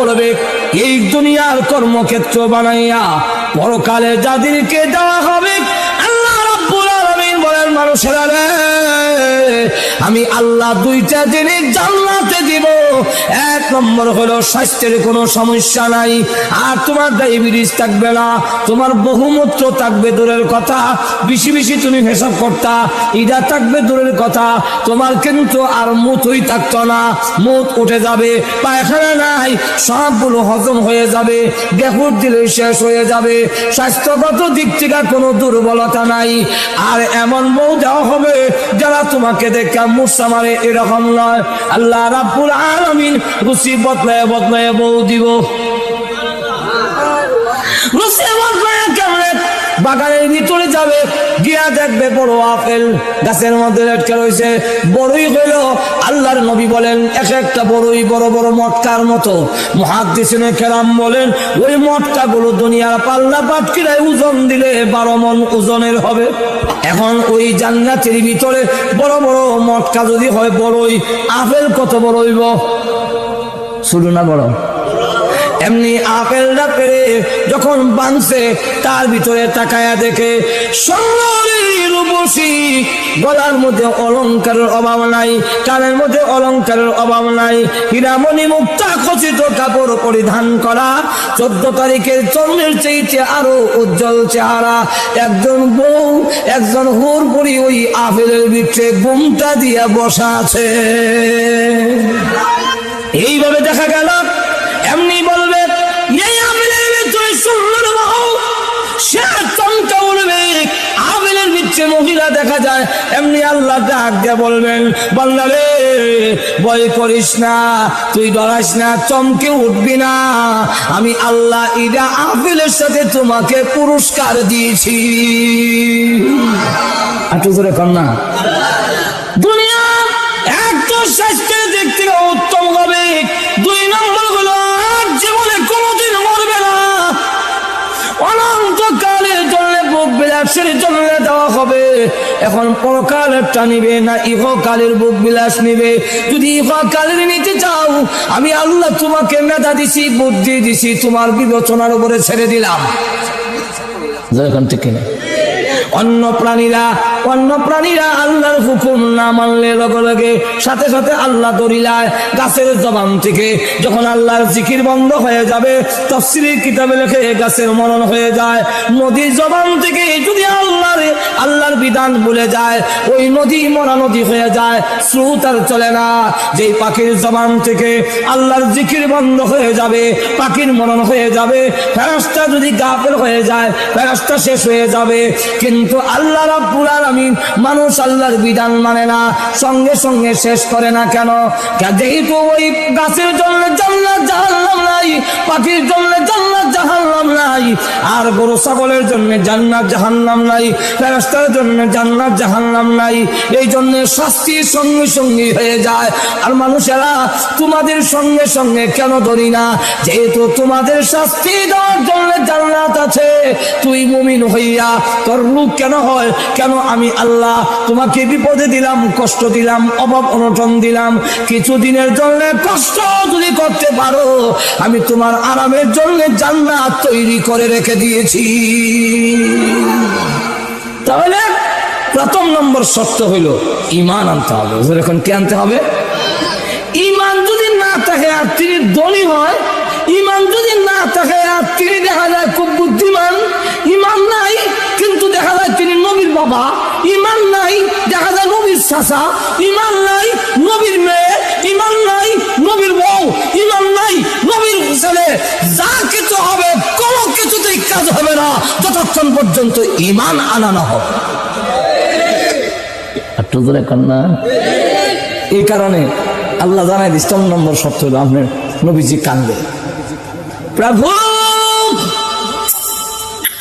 করবে এই দুনিয়ার কর্মক্ষেত্র বানাইয়া পরকালে যাদেরকে দেওয়া হবে আল্লাহ রাব্বুল আলামিন বলেন মানুষেরা রে আমি আল্লাহ দুইটা জিনিস জান্নাতে দিব। এক নম্বর হলো স্বাস্থ্যের কোনো সমস্যা নাই, আর তোমার ডায়াবেটিস থাকবে না, তোমার বহুমূত্র থাকবে দূরের কথা, বেশি বেশি তুমি হিসাব করতা এটা থাকবে দূরের কথা, তোমার কিন্তু আর মুতই থাকতো না, মুত উঠে যাবে, পায়খানা নাই, সবগুলো হজম হয়ে যাবে, গেহুর দিলে শেষ হয়ে যাবে, স্বাস্থ্যগত দিক থেকে কোনো দুর্বলতা নাই। আর এমন বউ দেওয়া হবে যারা তোমাকে দেখে মুসা মারে এরকম নয়। আল্লাহ রাব্বুল আলামিন রুচি বদলায় বদলায় বউ দিব। রুচি বদলায় কেমনে? বাগানের ভিতরে যাবে, গিয়া দেখবে বড় আপেল গাছের মধ্যে লটকে রয়েছে, বড়ই হইল। আল্লাহর নবী বলেন এক একটা বড়ই বড় বড় মটকার মতো। মুহাদ্দিসিনে কেরাম বলেন ওই মটকাগুলো দুনিয়ার পাল্লা পাটকিরায় ওজন দিলে 12 মণ ওজনের হবে। এখন ওই জান্নাতের ভিতরে বড় বড় মটকা যদি হয় বড়ই, আপেল কত বড় হইব? শুধু না বড়? এমনি আপেলটা পেরে যখন বানছে তার ভিতরে তাকায়া দেখে সোনার রূপসী, গলার মধ্যে অলংকারের অভাব নাই, কানের মধ্যে অলংকারের অভাব নাই, হীরামণি মুক্তা খচিত কাপড় পরিধান করা, 14 তারিখের চন্দ্রের চাইতে আরো উজ্জ্বল চেহারা একজন বউ, একজন হুরপুরি ওই আপেলের ভিতরে ঘুমটা দিয়া বসা আছে। এইভাবে দেখা গেল। এমনি বলবে এই আপেলের ভিতরে সুন্দর বউ, সে চমকা উঠবে, আপেলের ভিতরে মহিলা দেখা যায়। এমনি আল্লাহ ডাক দিয়ে বলবেন বান্দা রে ভয় করিস না, তুই ডরাস না, চমকে উঠবি না, আমি আল্লাহ ইদা আপেলের সাথে তোমাকে পুরস্কার দিয়েছি। একটু জোরে কর না। দুনিয়া একটু স্বাস্থ্যের দিক থেকে উত্তম হবে। 2 নম্বর হলো জীবনে কোনোদিন মরবে না, অনন্তকালের জন্য বুক বিলাসের জন্য দেওয়া হবে। এখন পরকালেরটা নিবে না ইহকালের বুক বিলাস নিবে? যদি ইহকালের নিতে চাও আমি আল্লাহ তোমাকে মেধা দিছি, বুদ্ধি দিছি, তোমার বিবেচনার উপরে ছেড়ে দিলাম। যেখান থেকে অন্য প্রাণীরা আল্লাহর হুকুম না মানলে লগে লগে সাথে সাথে আল্লাহ দরিলায় গাছের জবান থেকে যখন আল্লাহর জিকির বন্ধ হয়ে যাবে, তাফসীরের কিতাবে লেখে গাছের মরণ হয়ে যায়। নদীর জবান থেকে যদি আল্লাহর বিধান ভুলে যায়, ওই নদী মরা নদী হয়ে যায়, স্রোত আর চলে না। যেই পাখির জবান থেকে আল্লাহর জিকির বন্ধ হয়ে যাবে, পাখির মরণ হয়ে যাবে। ফেরেশতা যদি গাফেল হয়ে যায়, ফেরেশতা শেষ হয়ে যাবে। কিন্তু আল্লাহ রাব্বুল আলামিন মানুষ আল্লাহর বিধান মানে না, সঙ্গে সঙ্গে শেষ করে না। কেন? যেহেতু ওই গাছের জন্য জান্নাত জাহান্নাম নাই, পাখির জন্য জান্নাত জাহান্নাম নাই, আর গরু ছাগলের জন্য জান্নাত জাহান্নাম নাই, ফেরেশতার জন্য জান্নাত জাহান্নাম নাই। এই জন্য শাস্তি সঙ্গে সঙ্গে হয়ে যায়। আর মানুষেরা তোমাদের সঙ্গে সঙ্গে কেন ধরি না? যেহেতু তোমাদের শাস্তি দেওয়ার জন্য জান্নাত আছে, তুই মুমিন হইয়া তোর রূপ কেন হয়? কেন আমি আল্লাহ তোমাকে বিপদে দিলাম, কষ্ট দিলাম, অভাব অনটন দিলাম, কিছুদিনের জন্য কষ্ট যদি করতে পারো আমি তোমার আরামের জন্য জান্নাত তৈরি করে রেখে দিয়েছি। তাহলে প্রথম নম্বর শর্ত হইল ঈমান আনতে হবে। এখন কি আনতে হবে? ঈমান যদি না থাকে আর তিনি ধনী হয়, ঈমান যদি না থাকে আর তিনি দেখা যায় খুব বুদ্ধিমান, ঈমান নাই কিন্তু দেখা যায় তিনি নবীর বাবা, ঈমান নাই দেখা যায় নবীর চাচা, ঈমান নাই নবীর মেয়ে, ঈমান নাই নবীর বউ, ঈমান নাই নবীর ছেলে, যা কিছু হবে কোনো কিছুতেই কাজ হবে না যতক্ষণ পর্যন্ত ঈমান আনা না হবে। এই কারণে আল্লাহ জানাই 10 নম্বর শর্ত হলো আপনার নবীজি কান্দে, প্রভু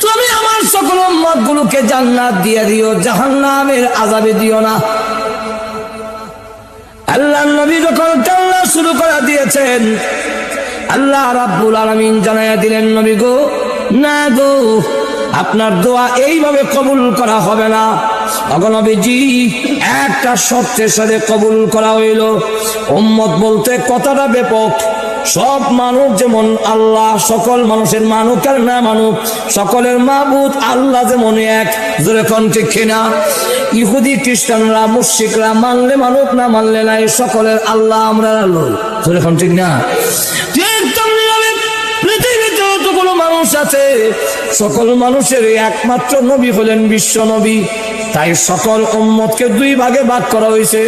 তুমি আমার সকল উম্মতগুলোকে জান্নাত দিয়ে দিও, জাহান্নামের আযাবে দিও না। আল্লাহ নবী যখন কান্না শুরু করে দিয়েছেন, আল্লাহ রাব্বুল আলামিন জানাইয়া দিলেন নবী গো, না গো, আপনার দোয়া এইভাবে কবুল করা হবে না। নবীজি একটা শর্তের সাথে কবুল করা হইল। উম্মত বলতে কথাটা ব্যাপক, সব মানুষ যেমন আল্লাহ, সকল মানুষের মানুক আর না মানুক সকলের মাবুদ আল্লাহ যেমন এক। যেরকম ঠিক কিনা? ইহুদি খ্রিস্টানরা মুশরিকরা মানলে মানুক না মানলে নাই, সকলের আল্লাহ আমরা লই। যেরকম ঠিক না? ঠিক তেমনিভাবে পৃথিবীতে যতগুলো মানুষ আছে সকল মানুষের একমাত্র নবী হলেন বিশ্ব নবী। তাই সকল উম্মতকে দুই ভাগে ভাগ করা হয়েছে।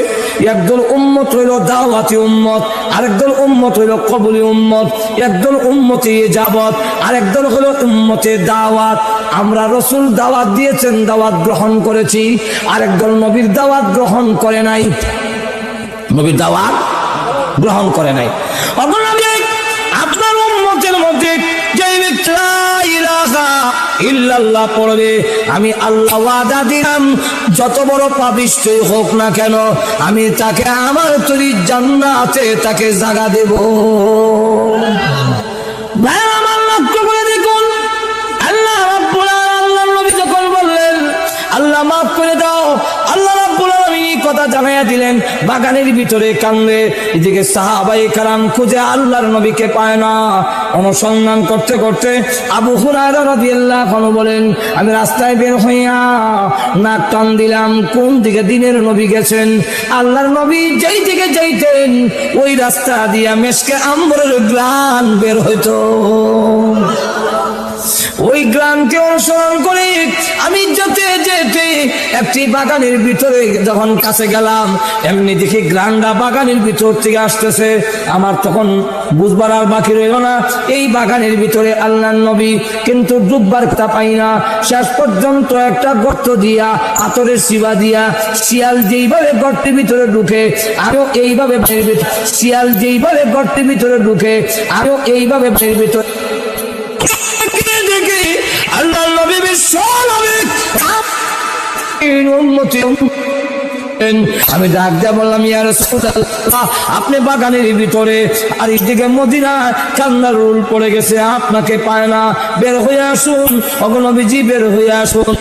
একদল উম্মত হইল দাওয়াতি উম্মত, আরেকদল উম্মত হইল কবুলি উম্মত। একদল উম্মতে ইজাবত, আরেকদল হলো উম্মতে দাওয়াত। আমরা রাসূল দাওয়াত দিয়েছেন, দাওয়াত গ্রহণ করেছি। আরেকদল নবীর দাওয়াত গ্রহণ করে নাই, নবীর দাওয়াত গ্রহণ করে নাই। আপনার উম্মতের মধ্যে যে ব্যক্তি লা ইলাহা ইল্লাল্লাহ পড়বে, আমি আল্লাহ ওয়াদা দিলাম যত বড় পাপিষ্ঠই হোক না কেন আমি তাকে আমার তৈরি জান্নাতে তাকে জায়গা দেব। ভাই আমার লক্ষ্য করে দেখুন, আল্লাহ রাব্বুল আলামিন, আল্লাহর নবী যখন বললেন আল্লাহ মাফ করে দাও, আল্লাহ রাব্বুল আলামিন কথা জানাইয়া দিলেন। বাগানের ভিতরে কান্দে, এদিকে সাহাবায়ে কেরাম খুঁজে আল্লাহর নবীকে পায় না। অনুসন্ধান করতে করতে আবু হুরায়রা রাদিয়াল্লাহু আনহু বলেন, আমি রাস্তায় বের হইয়া নাক টান দিলাম, কোন দিকে দিনের নবী গেছেন। আল্লাহর নবী যেই দিকে যাইতেন ওই রাস্তা দিয়া মেশকে আম্বরের গ্রান বের হইতো। ওই গ্রামকে অনুসরণ করে আমি যেতে যেতে একটি বাগানের ভিতরে যখন কাছে গেলাম, এমনি দেখি গ্রামটা বাগানের ভিতর থেকে আসতেছে। আমার তখন বুঝবার আর বাকি রইল না, এই বাগানের ভিতরে আল্লাহর নবী, কিন্তু ডুববার তা পাই না। শেষ পর্যন্ত একটা গর্ত দিয়া, আতরের শিবা দিয়া, শিয়াল যেইভাবে গর্তের ভিতরে ঢুকে আমিও এইভাবে শিয়াল যেইভাবে গর্তের ভিতরে ঢুকে আমিও এইভাবে ভিতরে আল্লাহ নবী বিশ্ব নবী আমি ডাক দিয়ে বললাম, ইয়া রাসূলুল্লাহ আপনি বাগানের ভিতরে, আর এইদিকে মদিনা কান্নার রুল পড়ে গেছে, আপনাকে পায় না, বের হয়ে আসুন। ওগো নবীজি বের হয়ে আসুন।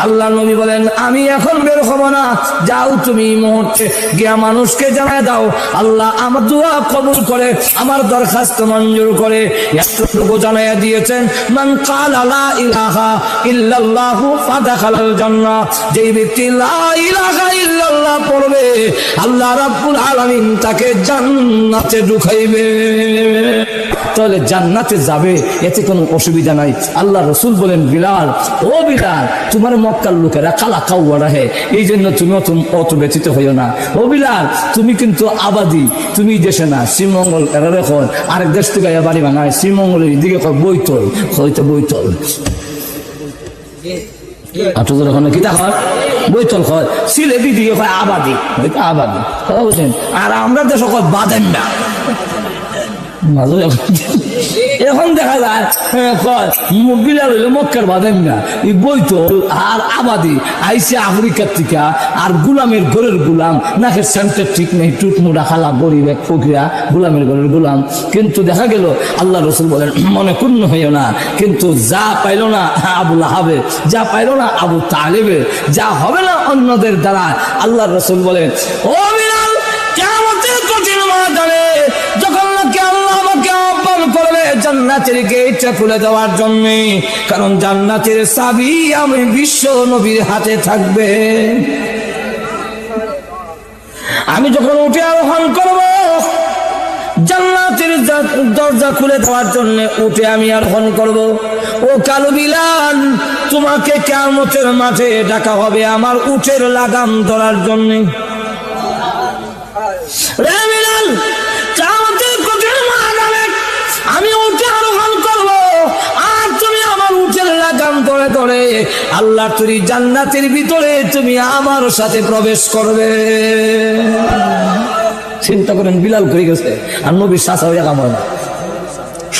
আল্লাহ নবী বলেন, আমি এখন বের হব না, যাও তুমি মুহূর্তে গিয়া মানুষকে জানায় দাও আল্লাহ আমার দোয়া কবুল করে, আমার দরখাস্ত মঞ্জুর করে। এতটুকু জানাইয়া দিয়েছেন, মান ক্বালা লা ইলাহা ইল্লাল্লাহু ফাদাখালাল জান্নাহ, যেই ব্যক্তি লা ইলাহা ইল্লাল্লাহ পড়বে আল্লাহ রাব্বুল আলামিন তাকে জান্নাতে ঢুকাইবে। তাহলে জান্নাতে যাবে, এতে কোনো অসুবিধা নাই। আল্লাহ রাসূল বলেন, বিলাল ও বিলাল, তোমার মক্কার লোকেরা কালা কাউয়া রাহে, এই জন্য তুমি অত ব্যথিত হইও না। ও বিলাল, তুমি কিন্তু আবাদি, তুমি দেশে না শ্রীমঙ্গল এরা রেখন, আরেক দেশ থেকে বাড়ি বানায় শ্রীমঙ্গলের দিকে বইতল, হয়তো বইতল বইতল হয়, সিলেটি দিকে হয় আবাদি, আবাদি বুঝছেন। আর আমরা দেশ বাদেন না, এখন দেখা যায় বিলাল হইলো মক্কার বাদেন না, এই বইতল আর আবাদি আইসে আফ্রিকার থেকে, আর গুলামের ঘরের গুলাম, নাকের সেন্টার ঠিক নেই, টুটমুড়া খালা গরিব এক ফকিরা, গুলামের ঘরের গুলাম। কিন্তু দেখা গেল আল্লাহ রাসূল বলেন, মনে ক্ষুণ্ণ হইও না, কিন্তু যা পাইল না আবু লাহাবের, যা পাইল না আবু তালেবের, যা হবে না অন্যদের দ্বারা, আল্লাহ রাসূল বলেন, ও বিলাল কিয়ামতের কঠিন ময়দানে যখন করবে জান্নাতের গেটটা খুলে দেওয়ার জন্য, কারণ জান্নাতের চাবি আমি বিশ্ব নবীর হাতে থাকবে। আমি যখন উঠে আরোহণ করব জান্নাতের দরজা খুলে দেওয়ার জন্য উঠে আমি আরোহণ করব। ও কালো বিলাল, তোমাকে কিয়ামতের মাঠে ডাকা হবে আমার উটের লাগাম ধরার জন্য। রে বিলাল, আমি উঠে আরোহণ করব, আর তুমি আমার উঠের লাগাম ধরে ধরে আল্লাহ তৈরি জান্নাতের ভিতরে তুমি আমার সাথে প্রবেশ করবে। চিন্তা করেন, বিলাল করে গেছে, আর নবীর শাসা হয়ে কাম হয় না।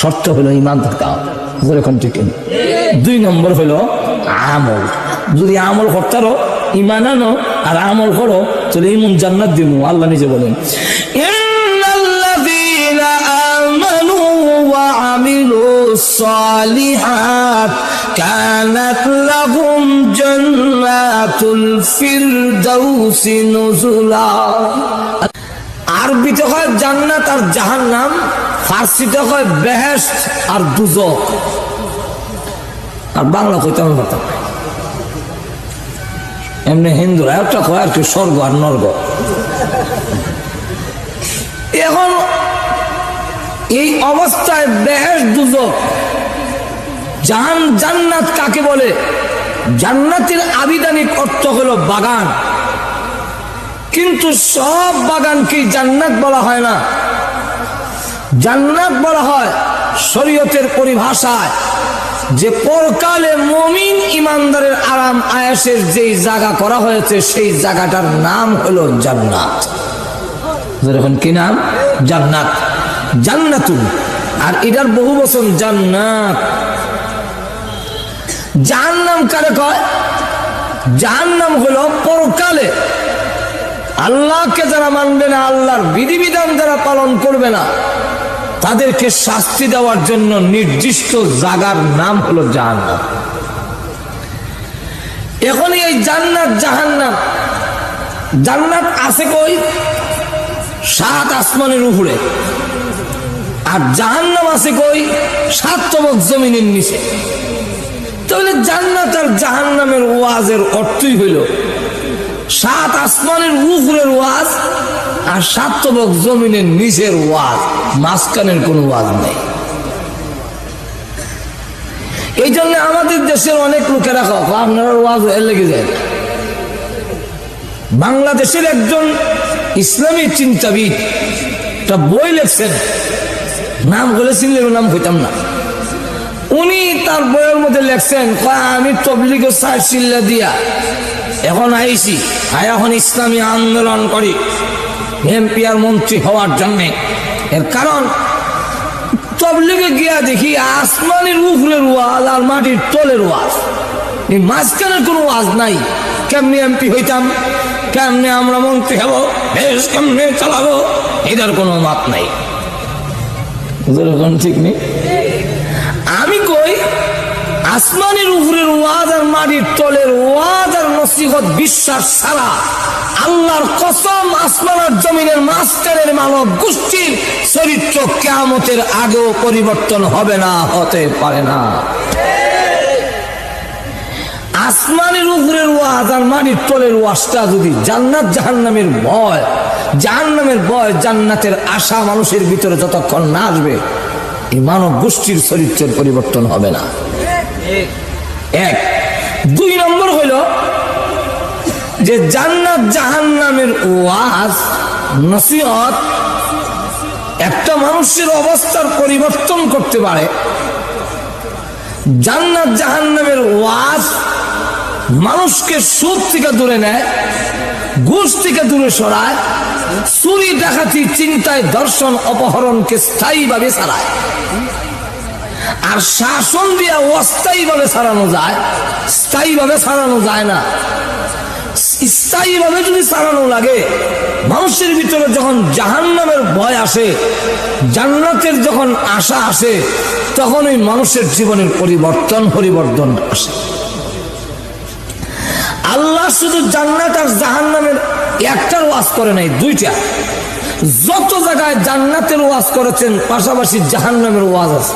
শর্ত হলো ইমান থাকতে হবে, যেরকম ঠিক। 2 নম্বর হলো আমল। যদি আমল করতে পারো, ইমান আনো আর আমল করো, তাহলে ইমান জান্নাত দিব। আল্লাহ নিজে বলেন, وعملوا الصالحات كانت لهم جنات الفردوس نزلا। আরবিতে হয় জান্নাত আর জাহান্নাম, ফার্সিতে হয় বেহেশত আর দুজক। আর বাংলা কইতে আমি পারতাম না। এমনি হিন্দুরা একটা কয় আর কি স্বর্গ আর নর্গ। এখন এই অবস্থায় বেহেশত দুজক, জান্নাত কাকে বলে? জান্নাতের আবিধানিক অর্থ হলো বাগান, কিন্তু সব বাগানকে জান্নাত বলা হয় না। জান্নাত বলা হয় শরীয়তের পরিভাষায় যে পরকালে মুমিন ইমানদারের আরাম আয়েশের যেই জায়গা করা হয়েছে সেই জায়গাটার নাম হলো জান্নাত। যেরকম কি নাম? জান্নাত, জান্নাতুন। আর এটার বহু বচন জান্নাত। জাহান্নাম কারে কয়? জাহান্নাম হলো পরকালে আল্লাহকে যারা মানবে না, আল্লাহর বিধিবিধান যারা পালন করবে না, তাদেরকে শাস্তি দেওয়ার জন্য নির্দিষ্ট জায়গার নাম হলো জাহান্নাম। এখন এই জান্নাত জাহান্নাম, জান্নাত আছে কই? 7 আসমানের উপরে। আর জাহান্নাম আছে কই? 7 তবক জমিনের নিচে। তাহলে জান্নাত আর জাহান্নামের ওয়াজের অর্থই হইল 7 আসমানের উপরের ওয়াজ আর 7 তবক জমিনের নিচের ওয়াজ, মাঝখানের কোনো ওয়াজ নেই। এই জন্য আমাদের দেশের অনেক লোকেরা আপনার ওয়াজ এর লেগে যায়। বাংলাদেশের একজন ইসলামী চিন্তাবিদ একটা বই লিখছেন, নাম বলেছিল, নাম হইতাম না। উনি তার বইয়ের মধ্যে লেখছেন, আমি তবলিগের সাইল্লা দিয়া এখন আইছি, এখন ইসলামী আন্দোলন করি এমপি আর মন্ত্রী হওয়ার জন্য। এর কারণ তবলিগে গিয়া দেখি আসমানের উপরের ওয়াজ আর মাটির তলের ওয়াজ, এই মাঝখানের কোনো ওয়াজ নাই। কেমনি এমপি হইতাম, কেমনে আমরা মন্ত্রী হব, দেশ কেমনে চালাবো, এটার কোনো মাত নাই। ঠিক নেই। আমি কই আসমানের উপরের ওয়াজ আর মাটির তলের ওয়াজ আর নসিহত বিশ্বাস ছাড়া আল্লাহর কসম আসমান আর জমিনের মাঝখানের মানব গোষ্ঠীর চরিত্র কিয়ামতের আগেও পরিবর্তন হবে না, হতে পারে না। আসমানের উপরের ওয়াজ আর মাটির তলের ওয়াজটা যদি জান্নাত জাহান্নামের ভয়, জাহান্নামের ভয় জান্নাতের আশা মানুষের ভিতরে যতক্ষণ না আসবে, এই মানব গোষ্ঠীর চরিত্রের পরিবর্তন হবে না। 1 2 নম্বর হইল যে জান্নাত জাহান্নামের ওয়াজ নসিহত একটা মানুষের অবস্থার পরিবর্তন করতে পারে। জান্নাত জাহান্নামের ওয়াজ মানুষকে সুদ থেকে দূরে নেয়, ঘুষ থেকে দূরে সরায়, চুরি ডাকাতি চিন্তায় ধর্ষণ অপহরণকে স্থায়ীভাবে ছাড়ায়। আর শাসন দিয়া অস্থায়ীভাবে ছাড়ানো যায়, স্থায়ীভাবে ছাড়ানো যায় না। স্থায়ীভাবে যদি ছাড়ানো লাগে, মানুষের ভিতরে যখন জাহান্নামের ভয় আসে, জান্নাতের যখন আশা আসে, তখন ওই মানুষের জীবনের পরিবর্তন আসে। আল্লাহ শুধু জান্নাত আর জাহান্নামের একটার ওয়াজ করে নাই, 2টা। যত জায়গায় জান্নাতের ওয়াজ করেছেন পাশাপাশি জাহান্নামের ওয়াজ আছে।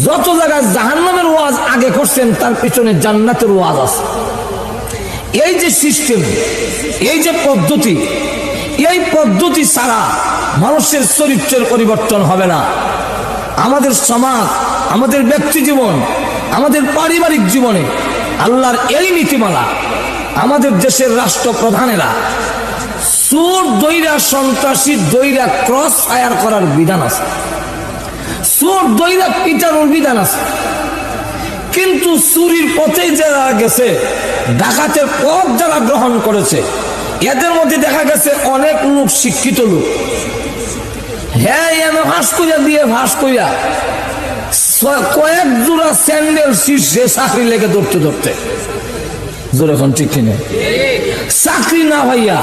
যত জায়গায় জাহান্নামের ওয়াজ আগে করছেন তার পিছনে জান্নাতের ওয়াজ আছে। এই যে সিস্টেম, এই যে পদ্ধতি, এই পদ্ধতি ছাড়া মানুষের চরিত্রের পরিবর্তন হবে না। আমাদের সমাজ, আমাদের ব্যক্তি জীবন, আমাদের পারিবারিক জীবনে আল্লাহর এই নীতিমালা, আমাদের দেশের রাষ্ট্রপ্রধানেরা চোর দইরা, সন্ত্রাসী দইরা ক্রস ফায়ার করার বিধান আছে, চোর দইরা পিটানোর বিধান আছে। কিন্তু চুরির পথে যারা গেছে, ডাকাতের পথ যারা গ্রহণ করেছে, এদের মধ্যে দেখা গেছে অনেক লোক শিক্ষিত লোক। হ্যাঁ, এনে ফাঁস করিয়া দিয়ে ফাঁস করিয়া কয়েক জোড়া স্যান্ডেল শীর্ষে চাকরি লেগে ধরতে জোরে এখন ঠিক কিনে চাকরি না ভাইয়া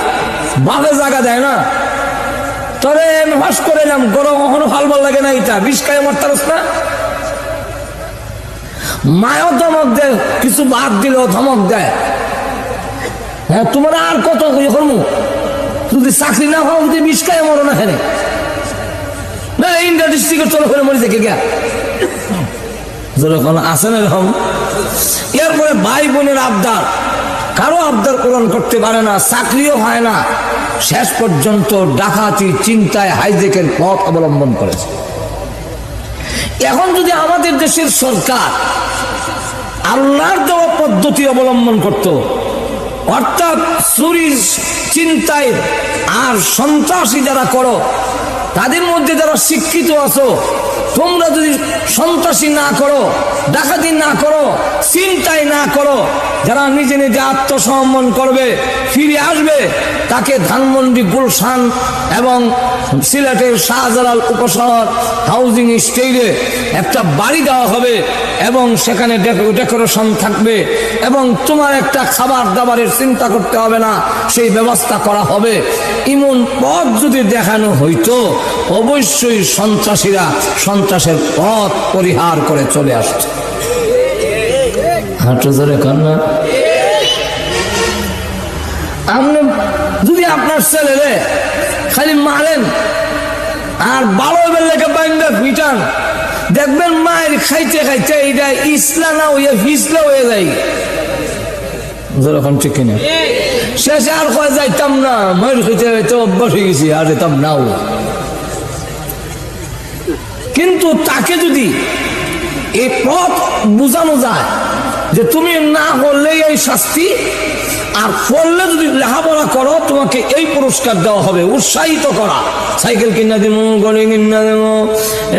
বাপে জায়গা দেয় না। তবে আমি ফাঁস করে এলাম, গরম কখনো ভাল লাগে না, এটা বিষ খায় মরতারস না। মায়ও ধমক দেয়, কিছু বাদ দিলেও ধমক দেয়। হ্যাঁ, তোমার আর কত করবো, যদি চাকরি না হওয়া যদি বিষকায় মরো না হেনে না ইন্ডিয়া ডিস্ট্রিক্টের চলো করে মরি দেখে গিয়া যখন আসেন এরকম। এরপরে ভাই বোনের আবদার, কারো আবদার পূরণ করতে পারে না, চাকরিও হয় না, শেষ পর্যন্ত ডাকাতি চিন্তায় হাইজেকের পথ অবলম্বন করেছে। এখন যদি আমাদের দেশের সরকার আল্লাহর দেওয়া পদ্ধতি অবলম্বন করত, অর্থাৎ চুরির চিন্তায় আর সন্ত্রাসী যারা করো তাদের মধ্যে যারা শিক্ষিত আছো, তোমরা যদি সন্ত্রাসী না করো, ডাকাতি না করো, চিন্তাই না করো, যারা নিজে নিজে আত্মসমর্পণ করবে, ফিরে আসবে, তাকে ধানমন্ডি, গুলশান এবং সিলেটের শাহজালাল উপশহর হাউজিং স্টেটে একটা বাড়ি দেওয়া হবে এবং সেখানে ডেকোরেশন থাকবে এবং তোমার একটা খাবার দাবারের চিন্তা করতে হবে না, সেই ব্যবস্থা করা হবে। এমন পথ যদি দেখানো হইতো, অবশ্যই সন্ত্রাসীরা সন্ত্রাসের পথ পরিহার করে চলে আসছে। হাঁটু ধরে কান্না। আপনি যদি আপনার ছেলেরে খালি মারেন আর ভালো লেগে বাইন্দা পিটান, দেখবেন মায়ের খাইতে খাইতে এটা ইসলা না হইয়া ফিসলা হয়ে যায়। যখন ঠিক কিনা শেষে আর কয়ে যাইতাম না, মায়ের খাইতে খাইতে অভ্যাস হয়ে গেছি, আর যেতাম নাও। কিন্তু তাকে যদি এই পথ বুঝানো যায় যে তুমি না করলে এই শাস্তি, আর করলে যদি লেখাপড়া করো তোমাকে এই পুরস্কার দেওয়া হবে, উৎসাহিত করা, সাইকেল কিনা দিমু, গড়ি কিনা দেবো,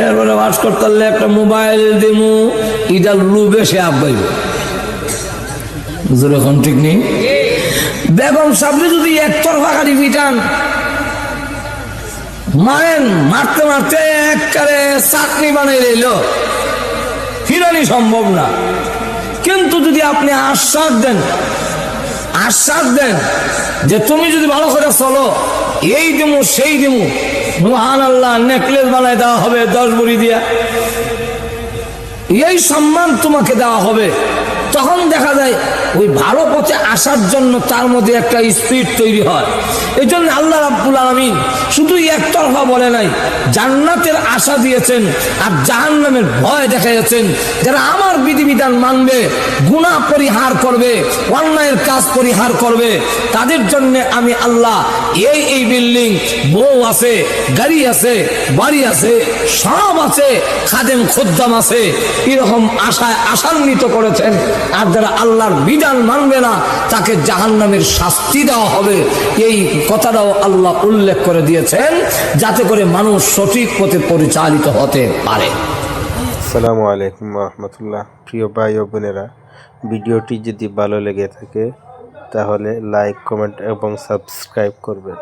এরপরে বাস করতে পারলে একটা মোবাইল দিমু, ইটা লুবে সে আব্বাইব। এখন ঠিক নেই। বেগম সাবরি যদি একতরফা গাড়ি পিটান, মারেন, মারতে মারতে একবারে চাটনি বানাই রইল, ফিরানি সম্ভব না। কিন্তু যদি আপনি আশ্বাস দেন যে তুমি যদি ভালো করে চলো, এই দিমু সেই দিমু, সুবহানাল্লাহ, নেকলেস বানায় দেওয়া হবে 10 ভরি দিয়া, এই সম্মান তোমাকে দেওয়া হবে, তখন দেখা যায় ওই ভালো পথে আসার জন্য তার মধ্যে একটা স্পিড তৈরি হয়। এই জন্য আল্লাহ রাব্বুল আলামিন শুধু একতরফা বলে নাই, জান্নাতের আশা দিয়েছেন আর জাহান্নামের ভয় দেখাইছেন। যারা আমার বিধিবিধান মানবে, গুনাহ পরিহার করবে, অন্যায়ের কাজ পরিহার করবে, তাদের জন্য আমি আল্লাহ এই বিল্ডিং, বউ আছে, গাড়ি আছে, বাড়ি আছে, সব আছে, খাদেম খোদ্দাম আছে, এরকম আশায় আশান্বিত করেছেন। আর যারা আল্লাহর বিধান মানবে না, তাকে জাহান্নামের শাস্তি দেওয়া হবে। এই কথাটাও আল্লাহ উল্লেখ করে দিয়েছেন, যাতে করে মানুষ সঠিক পথে পরিচালিত হতে পারে। আসসালামু আলাইকুম রহমতুল্লাহ। প্রিয় ভাই ও বোনেরা, ভিডিওটি যদি ভালো লেগে থাকে তাহলে লাইক, কমেন্ট এবং সাবস্ক্রাইব করবেন।